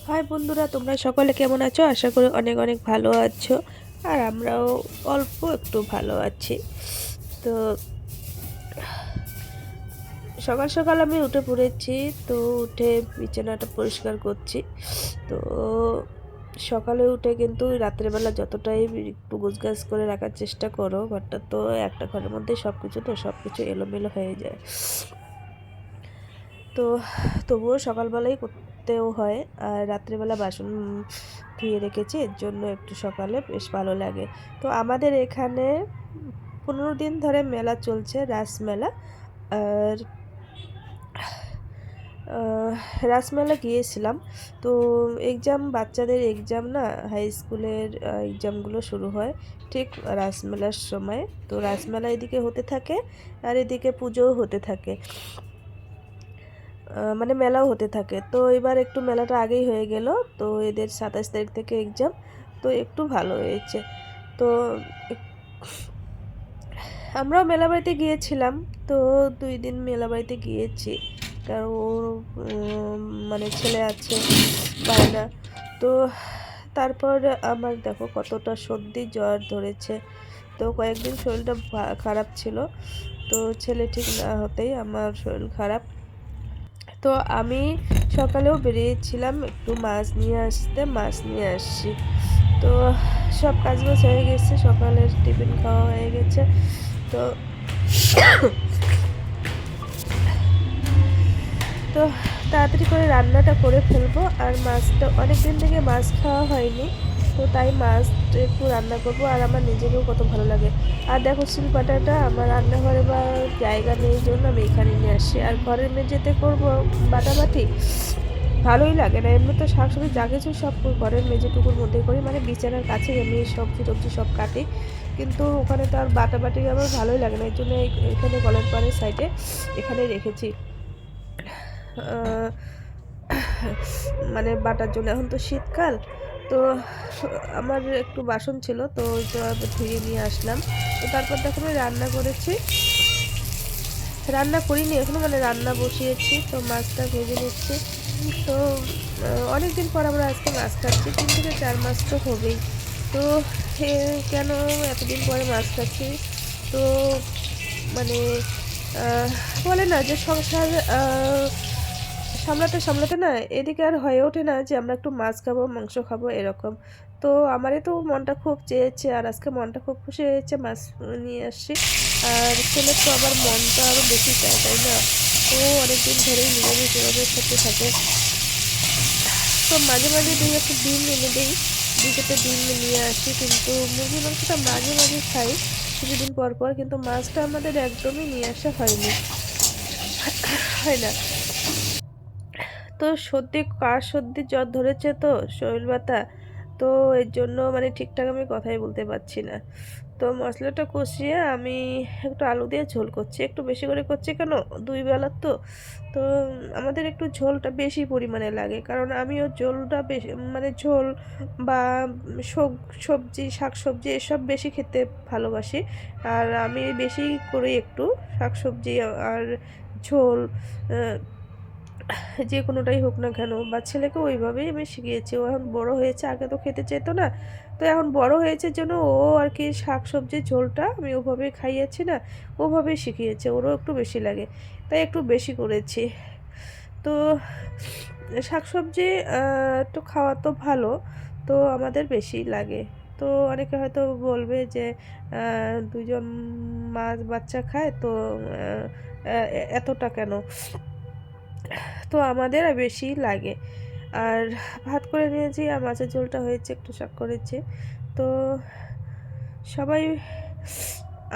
High বন্ধুরা, তোমরা সকলে কেমন আছো? আশা করি অনেক অনেক ভালো আছো। আর আমরাও অল্প একটু ভালো আছি। তো সকাল সকাল আমি উঠে পড়েছি। তো উঠে বিছানাটা পরিষ্কার করছি। তো সকালে উঠে কিন্তু রাত্রেবেলা যতটাই একটু গোছগাছ করে রাখার চেষ্টা করো, ঘরটা তো একটা ঘরের মধ্যেই সব কিছু, তো সব কিছু এলোমেলো হয়ে যায়। তো তবুও সকালবেলাই করতেও হয়। আর রাত্রেবেলা বাসন ধুয়ে রেখেছি, এর জন্য একটু সকালে বেশ ভালো লাগে। তো আমাদের এখানে 15 দিন ধরে মেলা চলছে, রাসমেলা। আর রাসমেলা গিয়েছিলাম। তো বাচ্চাদের এক্সাম না, হাই স্কুলের এক্সামগুলো শুরু হয় ঠিক রাসমেলার সময়। তো রাসমেলা এদিকে হতে থাকে আর এদিকে পুজোও হতে থাকে, মানে মেলাও হতে থাকে। তো এবার একটু মেলাটা আগেই হয়ে গেল। তো এদের 27 তারিখ থেকে এক্সাম, তো একটু ভালো হয়েছে। তো আমরাও মেলা বাড়িতে গিয়েছিলাম। তো 2 দিন মেলা বাড়িতে গিয়েছি, কারণ ওর মানে ছেলে আছে বায়না। তো তারপর আমার দেখো কতটা সর্দি জ্বর ধরেছে। তো কয়েকদিন শরীরটা খারাপ ছিল। তো ছেলে ঠিক না হতেই আমার শরীর খারাপ। তো আমি সকালেও বেরিয়েছিলাম একটু মাছ নিয়ে আসতে, মাছ নিয়ে আসছি। তো সব কাজবাজ হয়ে গেছে, সকালের টিফিন খাওয়া হয়ে গেছে। তো তো তাড়াতাড়ি করে রান্নাটা করে ফেলবো। আর মাছটা অনেক দিন থেকে মাছ খাওয়া হয়নি, তো তাই মাছ একটু রান্না করব। আর আমার নিজেকেও কত ভালো লাগে। আর দেখো শিলপাটাটা আমার রান্নাঘরে বা জায়গা নেই জন্য আমি এখানে নিয়ে আসছি। আর ঘরের মেঝেতে করব বাটাবাটি, ভালোই লাগে না। এমনি তো শাকসবজি যা কিছু সব ঘরের মেঝেটুকুর মধ্যে করি, মানে বিছানার কাছেই আমি সবজি টবজি সব কাটি। কিন্তু ওখানে তো আর বাটাবাটি আমার ভালোই লাগে না, এর জন্য এখানে কলের পাড়ের সাইডে এখানে রেখেছি মানে বাটার জন্য। এখন তো শীতকাল, তো আমার একটু বাসন ছিল, তো ওইটা ধুয়ে নিয়ে আসলাম। তো তারপর দেখো আমি রান্না করেছি, রান্না করিনি এখনো, মানে রান্না বসিয়েছি। তো মাছটা ভেজে নিচ্ছি। তো অনেক দিন পর আমরা আজকে মাছ খাচ্ছি, 3 থেকে 4 মাস তো হবেই। তো কেন এতদিন পরে মাছ খাচ্ছি? তো মানে বলে না যে সংসার সামলাতে সামলাতে না এদিকে আর হয়ে ওঠে না যে আমরা একটু মাছ খাবো, মাংস খাবো, এরকম। তো আমারই তো মনটা খুব চেয়েছে, আর আজকে মনটা খুব খুশি হয়েছে, মাছ নিয়ে আসছি। আর ছেলের তো আবার মনটা আরও বেশি চায়, তাই না? ও অনেকদিন ধরেই নিরামিষ এভাবে খেতে থাকে। তো মাঝে মাঝে একটু ডিম এনে দিই, 2 থেকে ডিম নিয়ে আসি। কিন্তু মুরগির মাংসটা মাঝে মাঝে খাই, কিছুদিন পর পর। কিন্তু মাছটা আমাদের একদমই নিয়ে আসা হয়নি, হয় না। তো সর্দি জ্বর ধরেছে, তো শরীর ব্যথা। তো এর জন্য মানে ঠিকঠাক আমি কথাই বলতে পারছি না। তো মশলাটা কষিয়ে আমি একটু আলু দিয়ে ঝোল করছি, একটু বেশি করে করছি। কেন, 2 বেলার তো। তো আমাদের একটু ঝোলটা বেশি পরিমাণে লাগে, কারণ আমিও ঝোলটা বেশি, মানে ঝোল বা সবজি শাকসবজি এসব বেশি খেতে ভালোবাসি। আর আমি বেশি করে একটু শাকসবজি আর ঝোল, যে কোনোটাই হোক না কেন, বা ছেলেকে ওইভাবেই আমি শিখিয়েছি। ও এখন বড় হয়েছে, আগে তো খেতে চেতো না। তো এখন বড় হয়েছে জন্য ও আর কি শাক সবজির ঝোলটা আমি ওভাবেই খাইয়েছি না, ওভাবেই শিখিয়েছে। ওরও একটু বেশি লাগে, তাই একটু বেশি করেছি। তো শাক সবজি একটু খাওয়া তো ভালো, তো আমাদের বেশি লাগে। তো অনেকে হয়তো বলবে যে 2 জন মাছ বাচ্চা খায়, তো এতটা কেন? তো আমাদের বেশি লাগে। আর ভাত করে নিয়েছি, আর মাছের ঝোলটা হয়েছে, একটু শাক করেছি। তো সবাই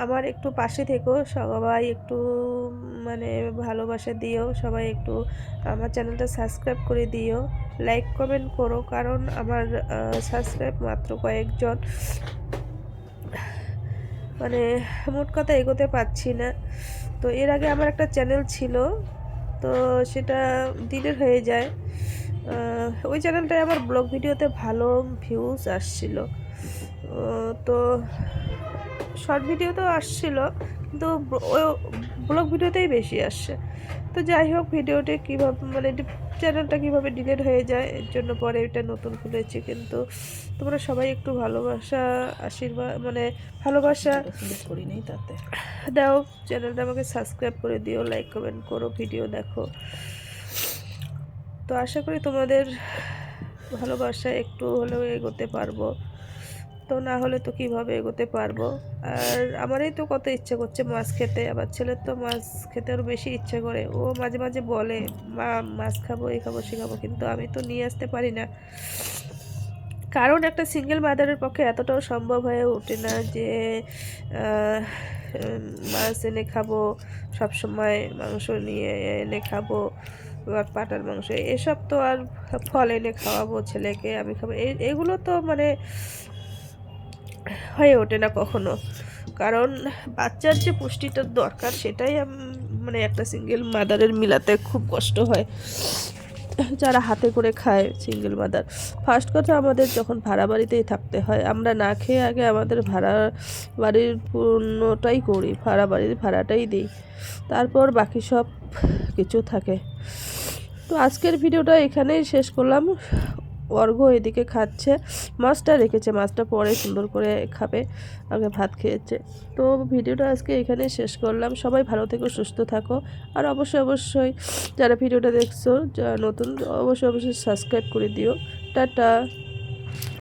আমার একটু পাশে থেকো, সবাই একটু মানে ভালোবাসা দিও, সবাই একটু আমার চ্যানেলটা সাবস্ক্রাইব করে দিও, লাইক কমেন্ট করো, কারণ আমার সাবস্ক্রাইব মাত্র কয়েকজন, মানে মোট কথা এগোতে পারছি না। তো এর আগে আমার একটা চ্যানেল ছিল, তো সেটা ডিলিট হয়ে যায়। ওই চ্যানেলটায় আমার ব্লগ ভিডিওতে ভালো ভিউজ আসছিল। তো শর্ট ভিডিওতেও আসছিল, কিন্তু ব্লগ ভিডিওতেই বেশি আসছে। তো যাই হোক, ভিডিওটি কীভাবে মানে চ্যানেলটা কীভাবে ডিলিট হয়ে যায়, এর জন্য পরে এটা নতুন খুলেছি। কিন্তু তোমরা সবাই একটু ভালোবাসা, আশীর্বাদ, মানে ভালোবাসা করি নেই তাতে দাও, চ্যানেলটা আমাকে সাবস্ক্রাইব করে দিও, লাইক কমেন্ট করো, ভিডিও দেখো। তো আশা করি তোমাদের ভালোবাসা একটু হলেও এগোতে পারবো, তো না হলে তো কিভাবে এগোতে পারবো। আর আমারই তো কত ইচ্ছে করছে মাছ খেতে, আবার ছেলের তো মাছ খেতে আরও বেশি ইচ্ছে করে। ও মাঝে মাঝে বলে মা মাছ খাবো, এই খাবো, সে খাবো, কিন্তু আমি তো নিয়ে আসতে পারি না, কারণ একটা সিঙ্গেল মাদারের পক্ষে এতটাও সম্ভব হয়ে ওঠে না যে মাছ এনে খাবো, সবসময় মাংস নিয়ে এনে খাবো, পাটার মাংস এসব তো, আর ফল এনে খাওয়াবো ছেলেকে, আমি খাবো, এগুলো তো মানে হয়ে ওঠে না কখনো। কারণ বাচ্চার যে পুষ্টিটার দরকার সেটাই মানে একটা সিঙ্গেল মাদারের মিলাতে খুব কষ্ট হয়, যারা হাতে করে খায় সিঙ্গেল মাদার। ফার্স্ট কথা, আমাদের যখন ভাড়া বাড়িতেই থাকতে হয়, আমরা না খেয়ে আগে আমাদের ভাড়া বাড়ির পূর্ণটাই করি, ভাড়া বাড়ির ভাড়াটাই দিই, তারপর বাকি সব কিছু থাকে। তো আজকের ভিডিওটা এখানেই শেষ করলাম। অর্ঘ্য এদিকে খাচ্ছে, মাছটা রেখেছে, মাছটা পরে সুন্দর করে খাবে, আগে ভাত খেয়েছে। তো ভিডিওটা আজকে এখানে শেষ করলাম। সবাই ভালো থেকো, সুস্থ থাকো, আর অবশ্যই অবশ্যই যারা ভিডিওটা দেখছো, যারা নতুন, অবশ্যই অবশ্যই সাবস্ক্রাইব করে দিও। টাটা।